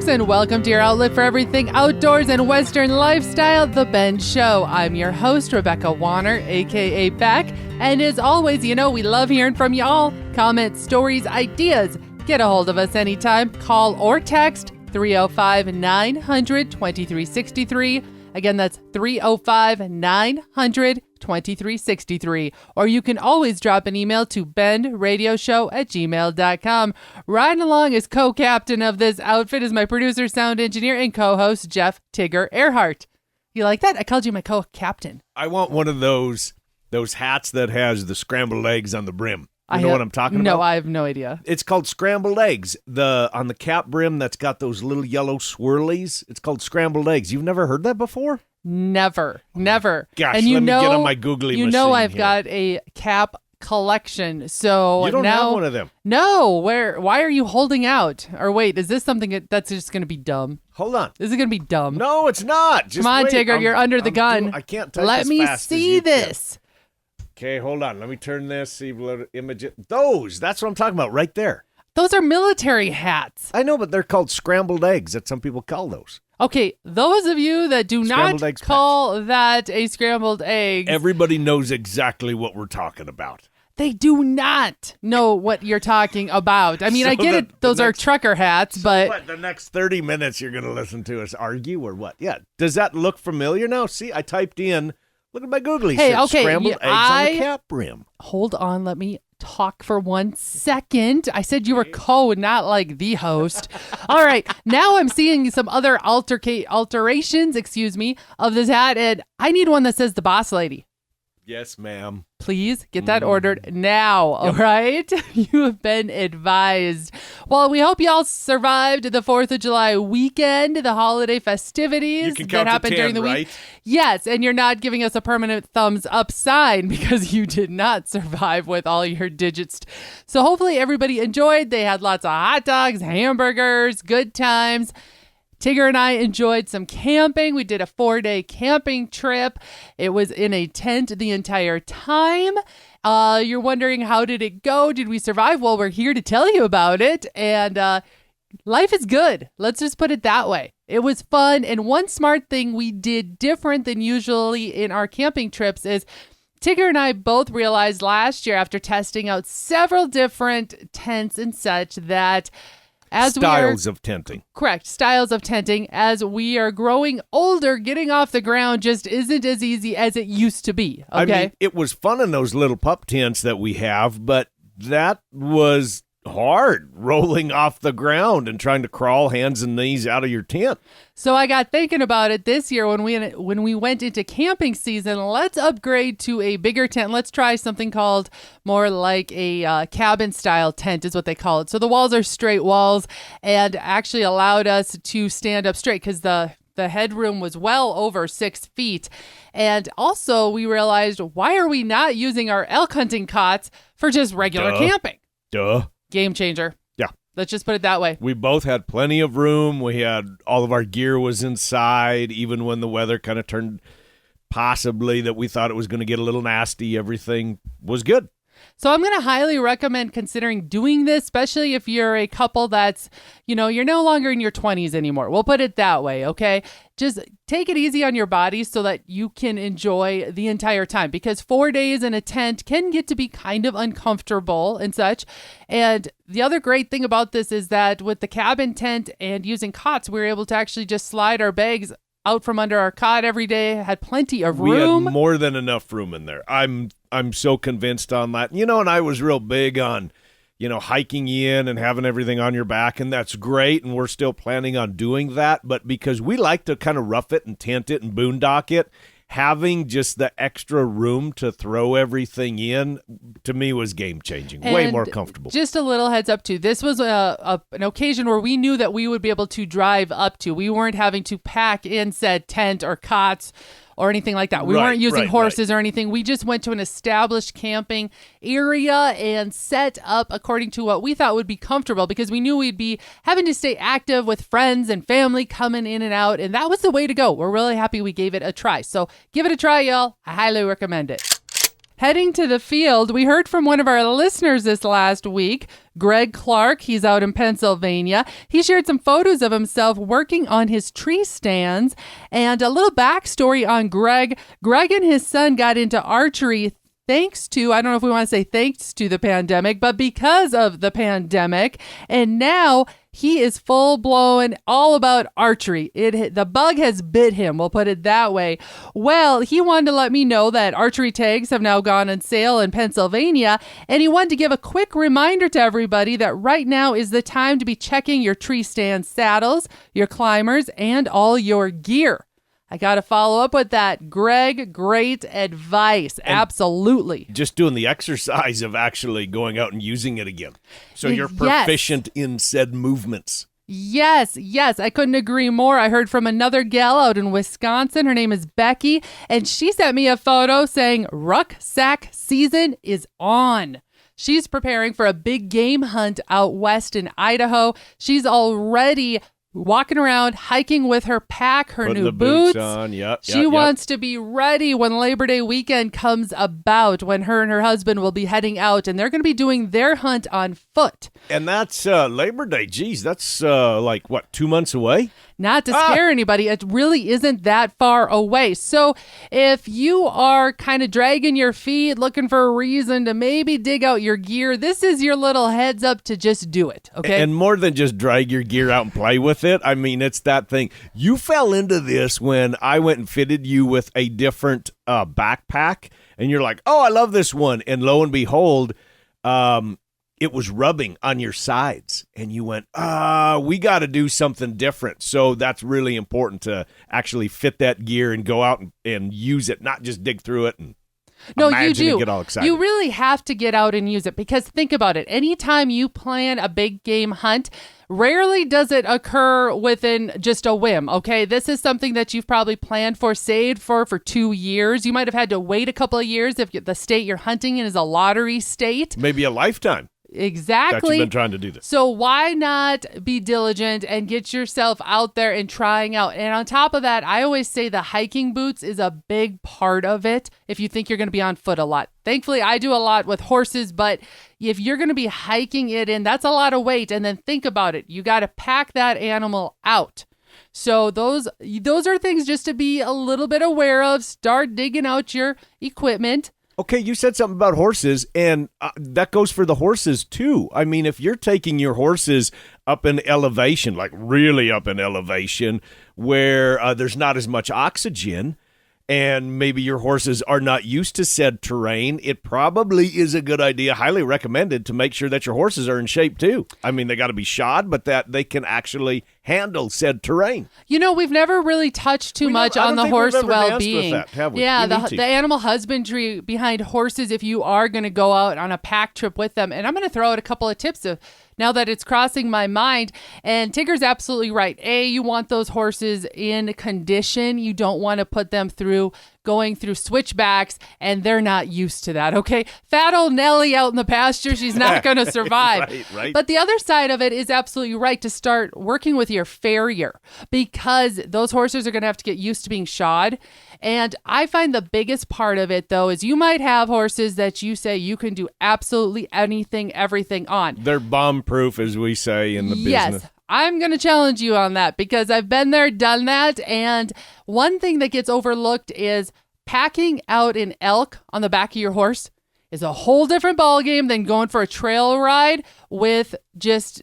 and welcome to your outlet for everything outdoors and Western lifestyle, The Ben Show. I'm your host, Rebecca Warner, a.k.a. Beck, and as always, you know we love hearing from y'all. Comments, stories, ideas. Get a hold of us anytime. Call or text 305-900-2363. Again, that's 305-900-2363. Or you can always drop an email to benradioshow@gmail.com. Riding along as co-captain of this outfit is my producer, sound engineer, and co-host, Jeff Tigger Earhart. You like that? I called you my co-captain. I want one of those hats that has the scrambled eggs on the brim. You know what I'm talking about? No, I have no idea. It's called scrambled eggs. On the cap brim that's got those little yellow swirlies, it's called scrambled eggs. You've never heard that before? Never. Gosh, and let me get on my googly machine. You know I've here. got a cap collection, so you don't have one of them. No, why are you holding out? Or wait, is this something that's just going to be dumb? Hold on. Is it going to be dumb? No, it's not. Just come on, wait. Tigger, you're under the gun. I can't type Let as me fast see as you this. Can. Okay, hold on. Let me turn this, see image it. That's what I'm talking about right there. Those are military hats. I know, but they're called scrambled eggs. That's some people call those. Okay, those of you that do not call that a scrambled egg. Everybody knows exactly what we're talking about. They do not know what you're talking about. I mean, I get it. Those are trucker hats, but... What, the next 30 minutes you're going to listen to us argue or what? Yeah. Does that look familiar now? See, I typed in... Look at my googly. Hey, okay. Scrambled eggs on the cap brim. Hold on. Let me talk for 1 second. I said you were not like the host. All right. Now I'm seeing some other alterations, of this hat. And I need one that says the boss lady. Yes, ma'am. Please get that ordered now, all right? You have been advised. Well, we hope y'all survived the 4th of July weekend, the holiday festivities that happened during the week. Yes, and you're not giving us a permanent thumbs up sign because you did not survive with all your digits. So hopefully everybody enjoyed. They had lots of hot dogs, hamburgers, good times. Tigger and I enjoyed some camping. We did a 4-day camping trip. It was in a tent the entire time. You're wondering, how did it go? Did we survive? Well, we're here to tell you about it. And life is good. Let's just put it that way. It was fun. And one smart thing we did different than usually in our camping trips is Tigger and I both realized last year after testing out several different tents and such that styles of tenting. Correct. Styles of tenting. As we are growing older, getting off the ground just isn't as easy as it used to be. Okay. I mean, it was fun in those little pup tents that we have, but that was hard, rolling off the ground and trying to crawl hands and knees out of your tent. So I got thinking about it this year when we went into camping season. Let's upgrade to a bigger tent. Let's try something called more like a cabin style tent is what they call it. So the walls are straight walls and actually allowed us to stand up straight because the headroom was well over 6 feet. And also we realized, why are we not using our elk hunting cots for just regular camping? Game changer. Yeah. Let's just put it that way. We both had plenty of room. We had all of our gear was inside, even when the weather kind of turned possibly that we thought it was going to get a little nasty. Everything was good. So I'm going to highly recommend considering doing this, especially if you're a couple that's, you're no longer in your 20s anymore. We'll put it that way, okay? Just take it easy on your body so that you can enjoy the entire time, because 4 days in a tent can get to be kind of uncomfortable and such. And the other great thing about this is that with the cabin tent and using cots, we were able to actually just slide our bags out from under our cot every day, had plenty of room. We had more than enough room in there. I'm so convinced on that. And I was real big on, hiking in and having everything on your back, and that's great, and we're still planning on doing that. But because we like to kind of rough it and tent it and boondock it, having just the extra room to throw everything in, to me, was game-changing. Way more comfortable. Just a little heads up, too. This was an occasion where we knew that we would be able to drive up to. We weren't having to pack in said tent or cots or anything like that. We weren't using horses or anything. We just went to an established camping area and set up according to what we thought would be comfortable, because we knew we'd be having to stay active with friends and family coming in and out, and that was the way to go. We're really happy we gave it a try. So give it a try, y'all. I highly recommend it. Heading to the field, we heard from one of our listeners this last week, Greg Clarke. He's out in Pennsylvania. He shared some photos of himself working on his tree stands. And a little backstory on Greg. Greg and his son got into archery thanks to, I don't know if we want to say thanks to the pandemic, but because of the pandemic. And now he is full-blown all about archery. The bug has bit him, we'll put it that way. Well, he wanted to let me know that archery tags have now gone on sale in Pennsylvania, and he wanted to give a quick reminder to everybody that right now is the time to be checking your tree stand saddles, your climbers, and all your gear. I got to follow up with that. Greg, great advice. And absolutely. Just doing the exercise of actually going out and using it again. So you're proficient in said movements. Yes. I couldn't agree more. I heard from another gal out in Wisconsin. Her name is Becky, and she sent me a photo saying rucksack season is on. She's preparing for a big game hunt out west in Idaho. She's already walking around, hiking with her pack, her Putting new the boots on. Yep. She wants to be ready when Labor Day weekend comes about, when her and her husband will be heading out, and they're going to be doing their hunt on foot. And that's Labor Day. Geez, that's 2 months away? Not to scare anybody, it really isn't that far away. So if you are kind of dragging your feet, looking for a reason to maybe dig out your gear, this is your little heads up to just do it, okay? And more than just drag your gear out and play with it, I mean, it's that thing. You fell into this when I went and fitted you with a different backpack, and you're like, oh, I love this one. And lo and behold, it was rubbing on your sides, and you went, we got to do something different. So that's really important to actually fit that gear and go out and use it, not just dig through it and you do. And get all excited. You really have to get out and use it, because think about it. Anytime you plan a big game hunt, rarely does it occur within just a whim, okay? This is something that you've probably planned for, saved for 2 years. You might have had to wait a couple of years if the state you're hunting in is a lottery state. Maybe a lifetime. Exactly. That you've been trying to do this. So why not be diligent and get yourself out there and trying out? And on top of that, I always say the hiking boots is a big part of it if you think you're going to be on foot a lot. Thankfully, I do a lot with horses, but if you're going to be hiking it in, that's a lot of weight. And then think about it. You got to pack that animal out. So those are things just to be a little bit aware of. Start digging out your equipment. Okay, you said something about horses, and that goes for the horses, too. I mean, if you're taking your horses up in elevation, like really up in elevation, where there's not as much oxygen, and maybe your horses are not used to said terrain, it probably is a good idea, highly recommended, to make sure that your horses are in shape, too. I mean, they got to be shod, but that they can actually handle said terrain. You know, we've never really touched too much on the horse well-being. Yeah, the animal husbandry behind horses, if you are going to go out on a pack trip with them. And I'm going to throw out a couple of tips now that it's crossing my mind. And Tigger's absolutely right. You want those horses in condition. You don't want to put them going through switchbacks, and they're not used to that, okay? Fat old Nellie out in the pasture, she's not going to survive. Right. But the other side of it is absolutely right, to start working with your farrier, because those horses are going to have to get used to being shod. And I find the biggest part of it, though, is you might have horses that you say you can do absolutely anything, everything on. They're bomb-proof, as we say in the business. Yes. I'm going to challenge you on that, because I've been there, done that. And one thing that gets overlooked is packing out an elk on the back of your horse is a whole different ballgame than going for a trail ride with just,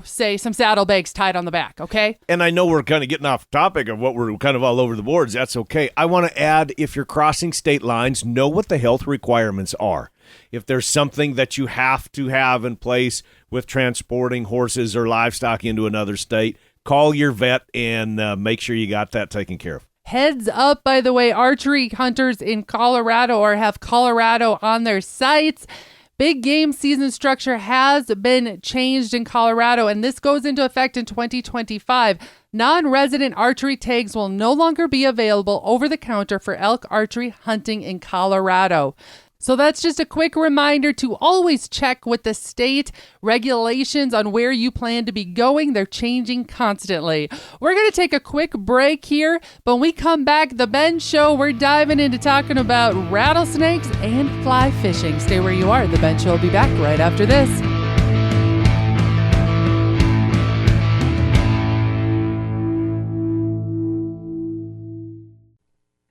say some saddlebags tied on the back, okay? And I know we're kind of getting off topic of what we're kind of all over the boards. That's okay. I want to add, if you're crossing state lines, know what the health requirements are. If there's something that you have to have in place with transporting horses or livestock into another state, call your vet and make sure you got that taken care of. Heads up, by the way, archery hunters in Colorado or have Colorado on their sites. Big game season structure has been changed in Colorado, and this goes into effect in 2025. Non-resident archery tags will no longer be available over the counter for elk archery hunting in Colorado. So that's just a quick reminder to always check with the state regulations on where you plan to be going. They're changing constantly. We're going to take a quick break here, but when we come back, The Ben Show, we're diving into talking about rattlesnakes and fly fishing. Stay where you are. The Ben Show will be back right after this.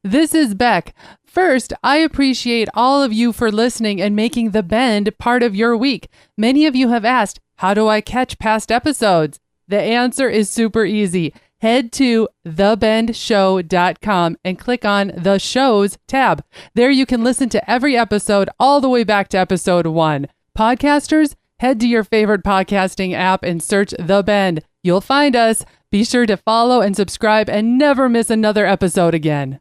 This is Beck. First, I appreciate all of you for listening and making The Bend part of your week. Many of you have asked, how do I catch past episodes? The answer is super easy. Head to thebendshow.com and click on the shows tab. There you can listen to every episode all the way back to episode 1. Podcasters, head to your favorite podcasting app and search The Bend. You'll find us. Be sure to follow and subscribe and never miss another episode again.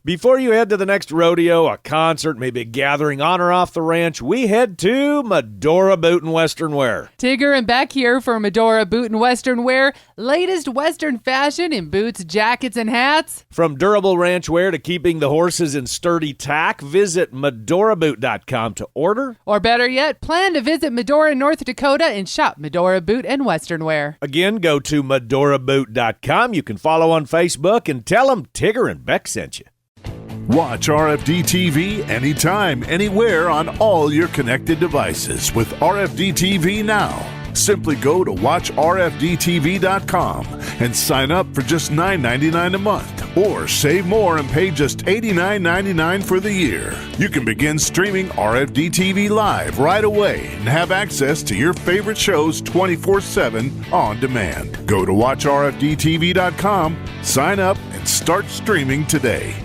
Before you head to the next rodeo, a concert, maybe a gathering on or off the ranch, we head to Medora Boot and Western Wear. Tigger and Beck here for Medora Boot and Western Wear. Latest Western fashion in boots, jackets, and hats. From durable ranch wear to keeping the horses in sturdy tack, visit medoraboot.com to order. Or better yet, plan to visit Medora, North Dakota and shop Medora Boot and Western Wear. Again, go to medoraboot.com. You can follow on Facebook and tell them Tigger and Beck sent you. Watch RFD TV anytime, anywhere on all your connected devices with RFD TV Now. Simply go to watchrfdtv.com and sign up for just $9.99 a month, or save more and pay just $89.99 for the year. You can begin streaming RFD TV live right away and have access to your favorite shows 24/7 on demand. Go to watchrfdtv.com, sign up, and start streaming today.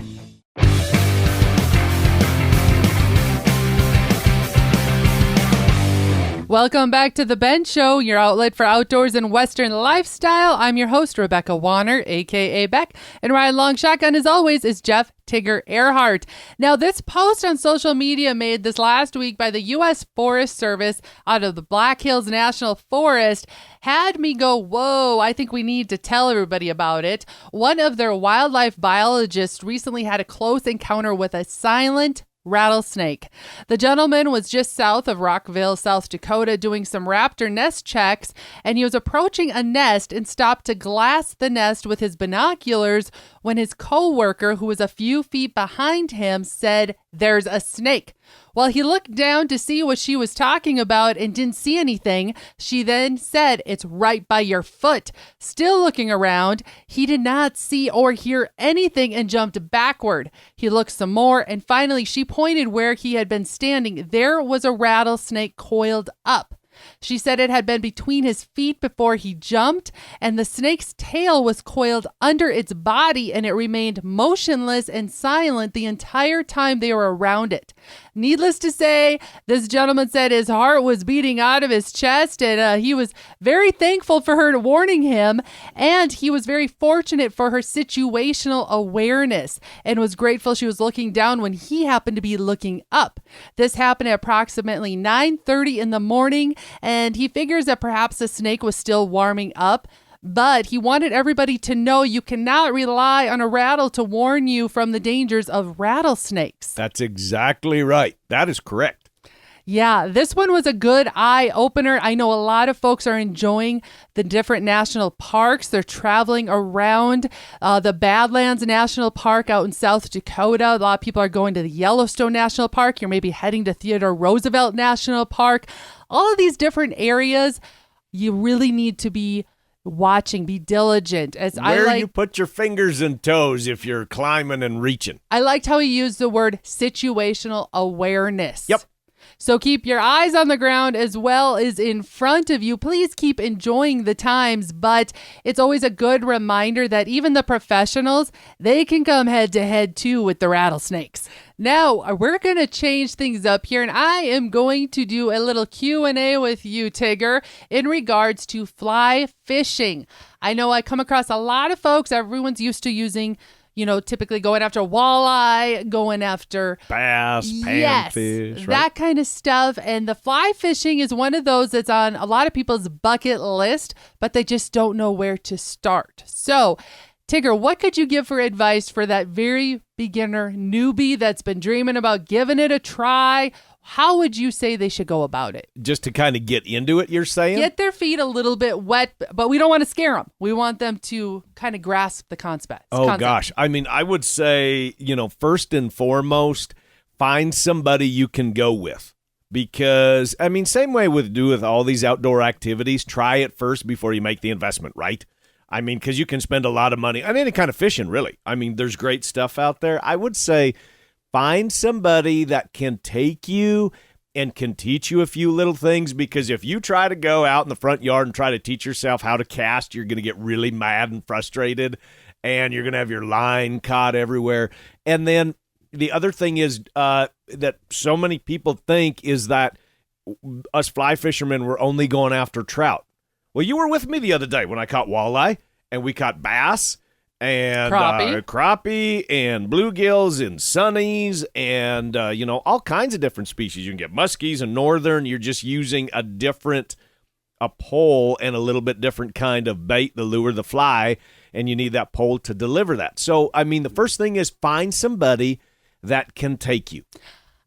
Welcome back to The Ben Show, your outlet for outdoors and Western lifestyle. I'm your host, Rebecca Warner, a.k.a. Beck. And riding along shotgun, as always, is Jeff Tigger Earhart. Now, this post on social media made this last week by the U.S. Forest Service out of the Black Hills National Forest had me go, whoa, I think we need to tell everybody about it. One of their wildlife biologists recently had a close encounter with a silent rattlesnake. The gentleman was just south of Rockville, South Dakota, doing some raptor nest checks, and he was approaching a nest and stopped to glass the nest with his binoculars when his co-worker, who was a few feet behind him, said, "There's a snake." While he looked down to see what she was talking about and didn't see anything, she then said, "It's right by your foot." Still looking around, he did not see or hear anything and jumped backward. He looked some more, and finally she pointed where he had been standing. There was a rattlesnake coiled up. She said it had been between his feet before he jumped, and the snake's tail was coiled under its body, and it remained motionless and silent the entire time they were around it. Needless to say, this gentleman said his heart was beating out of his chest, and he was very thankful for her warning him, and he was very fortunate for her situational awareness and was grateful she was looking down when he happened to be looking up. This happened at approximately 9:30 in the morning, and he figures that perhaps the snake was still warming up. But he wanted everybody to know you cannot rely on a rattle to warn you from the dangers of rattlesnakes. That's exactly right. That is correct. Yeah, this one was a good eye-opener. I know a lot of folks are enjoying the different national parks. They're traveling around the Badlands National Park out in South Dakota. A lot of people are going to the Yellowstone National Park. You're maybe heading to Theodore Roosevelt National Park. All of these different areas, you really need to be watching, be diligent. Where you put your fingers and toes if you're climbing and reaching. I liked how he used the word situational awareness. Yep. So keep your eyes on the ground as well as in front of you. Please keep enjoying the times, but it's always a good reminder that even the professionals, they can come head to head too with the rattlesnakes. Now, we're going to change things up here, and I am going to do a little Q&A with you, Tigger, in regards to fly fishing. I know I come across a lot of folks, everyone's used to using, typically going after walleye, going after bass, panfish, right? That kind of stuff. And the fly fishing is one of those that's on a lot of people's bucket list, but they just don't know where to start. So Tigger, what could you give for advice for that very beginner newbie that's been dreaming about giving it a try? How would you say they should go about it? Just to kind of get into it, you're saying? Get their feet a little bit wet, but we don't want to scare them. We want them to kind of grasp the concept. Oh, gosh. I mean, I would say, first and foremost, find somebody you can go with. Because, I mean, same way with all these outdoor activities, try it first before you make the investment, right? I mean, because you can spend a lot of money on any kind of fishing, really. I mean, there's great stuff out there. I would say find somebody that can take you and can teach you a few little things, because if you try to go out in the front yard and try to teach yourself how to cast, you're going to get really mad and frustrated, and you're going to have your line caught everywhere. And then the other thing is that so many people think is that us fly fishermen were only going after trout. Well, you were with me the other day when I caught walleye, and we caught bass and crappie and bluegills and sunnies and, all kinds of different species. You can get muskies and northern. You're just using a pole and a little bit different kind of bait, the lure, the fly, and you need that pole to deliver that. So, I mean, the first thing is find somebody that can take you.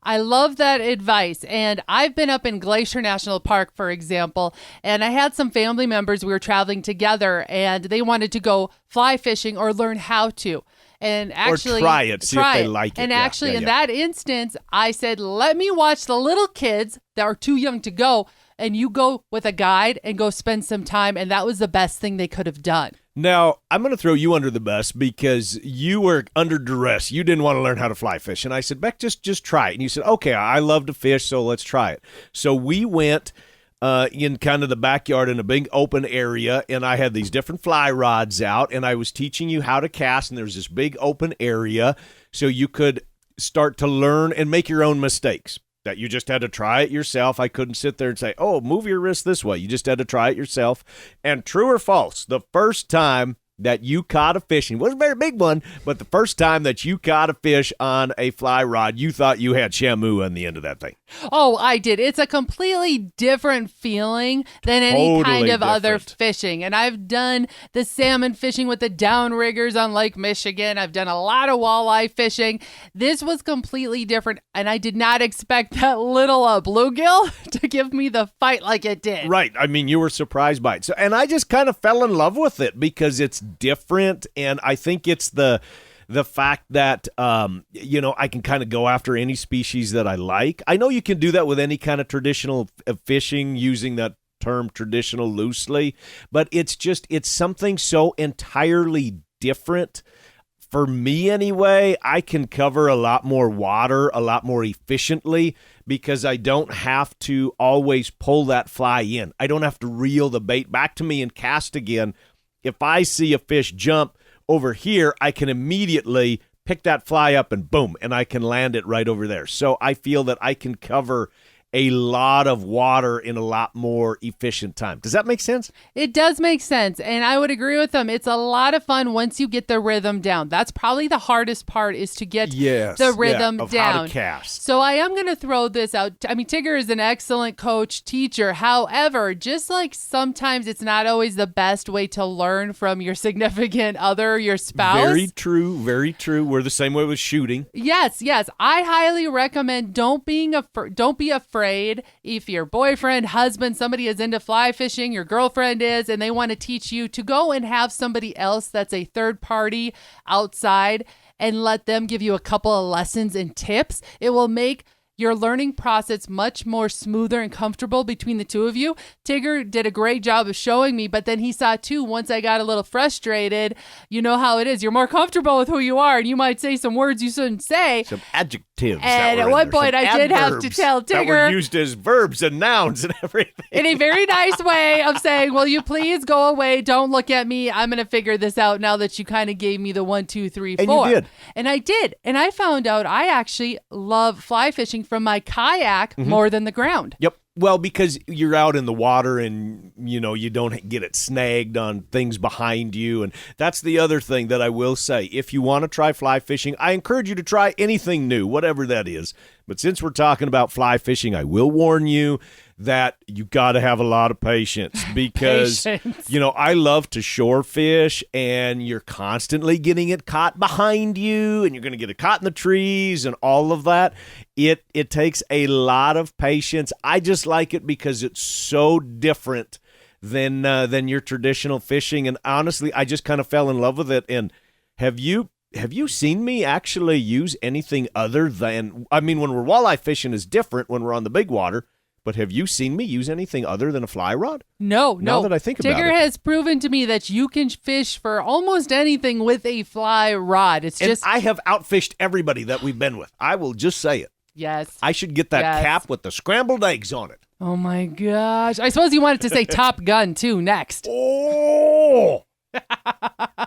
I love that advice. And I've been up in Glacier National Park, for example, and I had some family members, we were traveling together, and they wanted to go fly fishing or learn how to. And actually, or try it, see if they like it. And actually, in that instance, I said, let me watch the little kids that are too young to go, and you go with a guide and go spend some time. And that was the best thing they could have done. Now, I'm going to throw you under the bus because you were under duress. You didn't want to learn how to fly fish. And I said, Beck, just try it. And you said, okay, I love to fish, so let's try it. So we went in kind of the backyard in a big open area, and I had these different fly rods out, and I was teaching you how to cast, and there was this big open area so you could start to learn and make your own mistakes. That you just had to try it yourself. I couldn't sit there and say, oh, move your wrist this way. You just had to try it yourself. And true or false, the first time that you caught a fish, and it wasn't a very big one, but the first time that you caught a fish on a fly rod, you thought you had Shamu on the end of that thing. Oh, I did. It's a completely different feeling than any kind of other fishing. And I've done the salmon fishing with the downriggers on Lake Michigan. I've done a lot of walleye fishing. This was completely different, and I did not expect that little bluegill to give me the fight like it did. Right. I mean, you were surprised by it. So, and I just kind of fell in love with it because it's different, and I think it's the fact that I can kind of go after any species that I like. I know you can do that with any kind of traditional fishing, using that term traditional loosely, but it's something so entirely different. For me anyway, I can cover a lot more water a lot more efficiently because I don't have to always pull that fly in. I don't have to reel the bait back to me and cast again. If I see a fish jump over here, I can immediately pick that fly up and boom, and I can land it right over there. So I feel that I can cover a lot of water in a lot more efficient time. Does that make sense? It does make sense, and I would agree with them. It's a lot of fun once you get the rhythm down. That's probably the hardest part, is to get the rhythm of down. How to cast. So I am going to throw this out. I mean, Tigger is an excellent coach, teacher. However, just like sometimes it's not always the best way to learn from your significant other, your spouse. Very true, very true. We're the same way with shooting. Yes. I highly recommend don't be afraid if your boyfriend, husband, somebody is into fly fishing, your girlfriend is, and they want to teach you, to go and have somebody else that's a third party outside and let them give you a couple of lessons and tips. It will make your learning process much more smoother and comfortable between the two of you. Tigger did a great job of showing me, but then he saw too, once I got a little frustrated, you know how it is. You're more comfortable with who you are, and you might say some words you shouldn't say. Some adjectives. And at one point I did have to tell Tigger. That were used as verbs and nouns and everything. In a very nice way of saying, will you please go away? Don't look at me. I'm going to figure this out now that you kind of gave me the 1, 2, 3, 4. And you did. And I did. And I found out I actually love fly fishing from my kayak more than the ground. Yep. Well, because you're out in the water and, you don't get it snagged on things behind you. And that's the other thing that I will say. If you want to try fly fishing, I encourage you to try anything new, whatever that is. But since we're talking about fly fishing, I will warn you that you got to have a lot of patience because, I love to shore fish and you're constantly getting it caught behind you and you're going to get it caught in the trees and all of that. It takes a lot of patience. I just like it because it's so different than your traditional fishing. And honestly, I just kind of fell in love with it. And have you seen me actually use anything other than, when we're walleye fishing is different when we're on the big water, but have you seen me use anything other than a fly rod? No. Now that I think about it. Tigger has proven to me that you can fish for almost anything with a fly rod. I have outfished everybody that we've been with. I will just say it. Yes. I should get that cap with the scrambled eggs on it. Oh my gosh. I suppose you wanted to say Top Gun too next. Oh,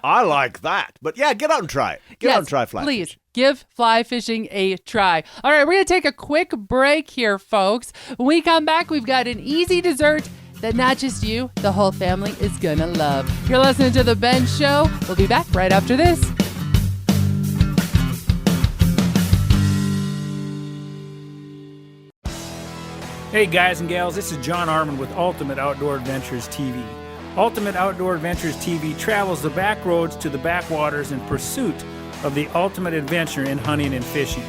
I like that. But yeah, get out and try it. Get out and try fly please. fishing. Give fly fishing a try. All right, we're going to take a quick break here, folks. When we come back, we've got an easy dessert that not just you, the whole family is going to love. You're listening to The Ben Show. We'll be back right after this. Hey guys and gals, this is John Arman with Ultimate Outdoor Adventures TV. Ultimate Outdoor Adventures TV travels the back roads to the backwaters in pursuit of the ultimate adventure in hunting and fishing.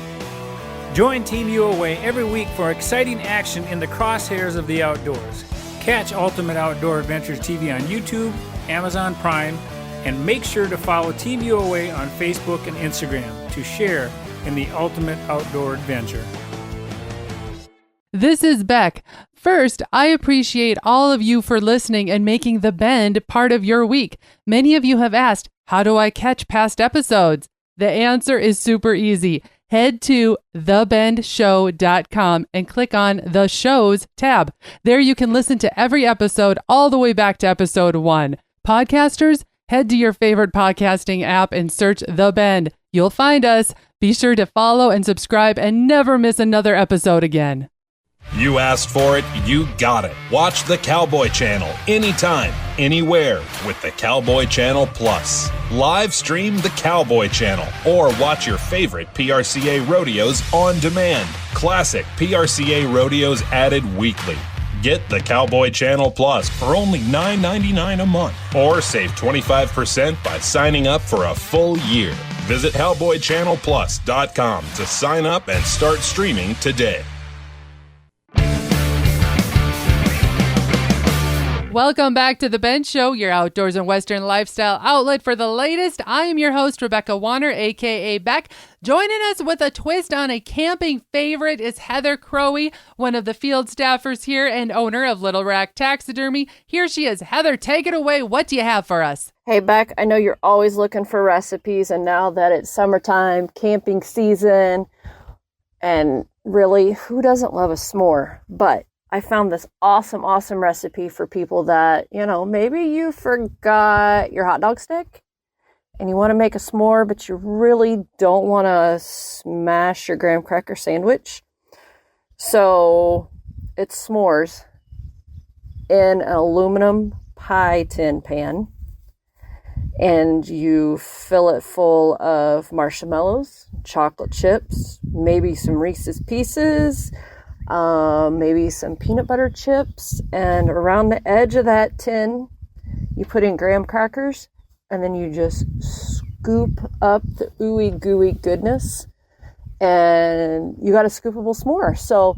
Join Team UOA every week for exciting action in the crosshairs of the outdoors. Catch Ultimate Outdoor Adventures TV on YouTube, Amazon Prime, and make sure to follow Team UOA on Facebook and Instagram to share in the ultimate outdoor adventure. This is Beck. First, I appreciate all of you for listening and making The Bend part of your week. Many of you have asked, how do I catch past episodes? The answer is super easy. Head to thebendshow.com and click on the shows tab. There you can listen to every episode all the way back to episode 1. Podcasters, head to your favorite podcasting app and search The Bend. You'll find us. Be sure to follow and subscribe and never miss another episode again. You asked for it, you got it. Watch the Cowboy Channel anytime, anywhere with the Cowboy Channel Plus. Live stream the Cowboy Channel or watch your favorite PRCA rodeos on demand. Classic PRCA rodeos added weekly. Get the Cowboy Channel Plus for only $9.99 a month or save 25% by signing up for a full year. Visit cowboychannelplus.com to sign up and start streaming today. Welcome back to The Ben Show, your outdoors and Western lifestyle outlet for the latest. I am your host, Rebecca Warner, a.k.a. Beck. Joining us with a twist on a camping favorite is Heather Crowey, one of the field staffers here and owner of Little Rack Taxidermy. Here she is. Heather, take it away. What do you have for us? Hey, Beck, I know you're always looking for recipes, and now that it's summertime, camping season, and really, who doesn't love a s'more? But I found this awesome recipe for people that, maybe you forgot your hot dog stick and you want to make a s'more, but you really don't want to smash your graham cracker sandwich. So it's s'mores in an aluminum pie tin pan, and you fill it full of marshmallows, chocolate chips, maybe some Reese's Pieces, maybe some peanut butter chips, and around the edge of that tin, you put in graham crackers, and then you just scoop up the ooey gooey goodness, and you got a scoopable s'more. So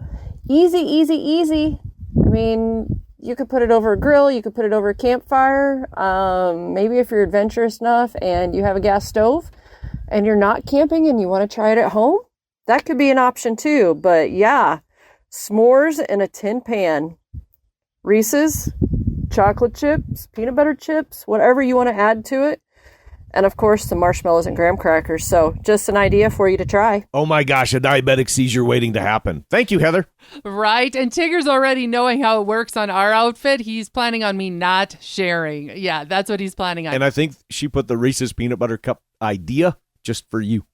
easy. I mean, you could put it over a grill, you could put it over a campfire. Maybe if you're adventurous enough and you have a gas stove and you're not camping and you want to try it at home, that could be an option too. But yeah, s'mores in a tin pan, Reese's, chocolate chips, peanut butter chips, whatever you want to add to it. And of course, the marshmallows and graham crackers. So just an idea for you to try. Oh my gosh, a diabetic seizure waiting to happen. Thank you, Heather. Right. And Tigger's already knowing how it works on our outfit. He's planning on me not sharing. Yeah, that's what he's planning on. And I think she put the Reese's peanut butter cup idea just for you.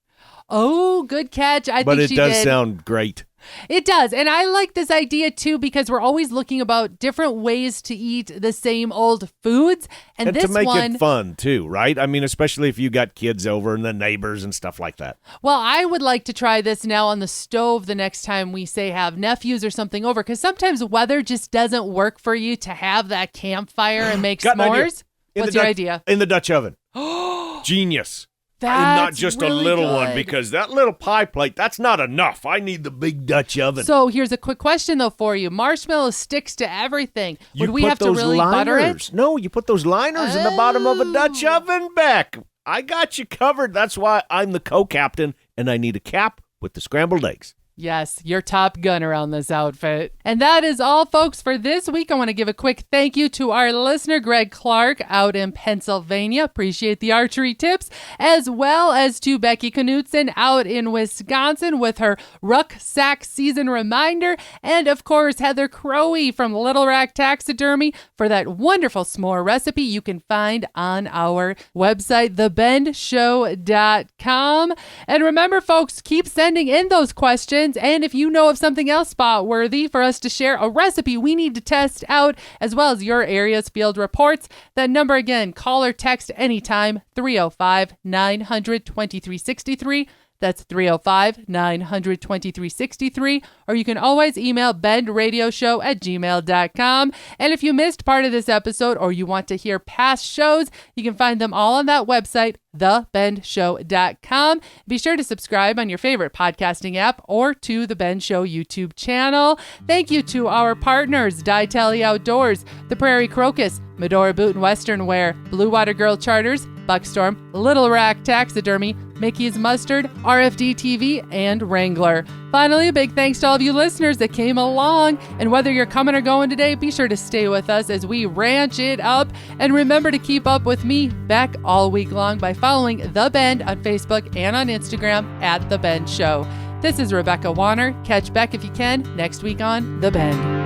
Oh, good catch. But it does sound great. It does. And I like this idea too, because we're always looking about different ways to eat the same old foods. And this to make one, it fun too, right? I mean, especially if you got kids over and the neighbors and stuff like that. Well, I would like to try this now on the stove the next time we say have nephews or something over, because sometimes weather just doesn't work for you to have that campfire and make s'mores. What's your idea? In the Dutch oven. Genius. That's not just really a little good. one, because that little pie plate, that's not enough. I need the big Dutch oven. So here's a quick question, though, for you. Marshmallow sticks to everything. Would we have to really butter it? No, you put those liners in the bottom of a Dutch oven, Beck. I got you covered. That's why I'm the co-captain, and I need a cap with the scrambled eggs. Yes, you're Top Gun around this outfit. And that is all, folks, for this week. I want to give a quick thank you to our listener, Greg Clarke, out in Pennsylvania. Appreciate the archery tips. As well as to Becky Knutson out in Wisconsin with her rucksack season reminder. And, of course, Heather Crowey from Little Rack Taxidermy for that wonderful s'more recipe you can find on our website, thebendshow.com. And remember, folks, keep sending in those questions. And if you know of something else spot-worthy for us to share, a recipe we need to test out, as well as your area's field reports, that number again, call or text anytime, 305-900-2363. That's 305-900-2363. Or you can always email bendradioshow@gmail.com. And if you missed part of this episode or you want to hear past shows, you can find them all on that website, thebendshow.com. Be sure to subscribe on your favorite podcasting app or to The Ben Show YouTube channel. Thank you to our partners, Dye Tally Outdoors, The Prairie Crocus, Medora Boot and Western Wear, Blue Water Girl Charters, Buckstorm, Little Rack Taxidermy, Mickey's Mustard, RFD TV, and Wrangler. Finally, a big thanks to all of you listeners that came along. And whether you're coming or going today, be sure to stay with us as we ranch it up. And remember to keep up with me, Beck, all week long by following The Bend on Facebook and on Instagram @The Bend Show. This is Rebecca Warner. Catch Beck if you can next week on The Bend.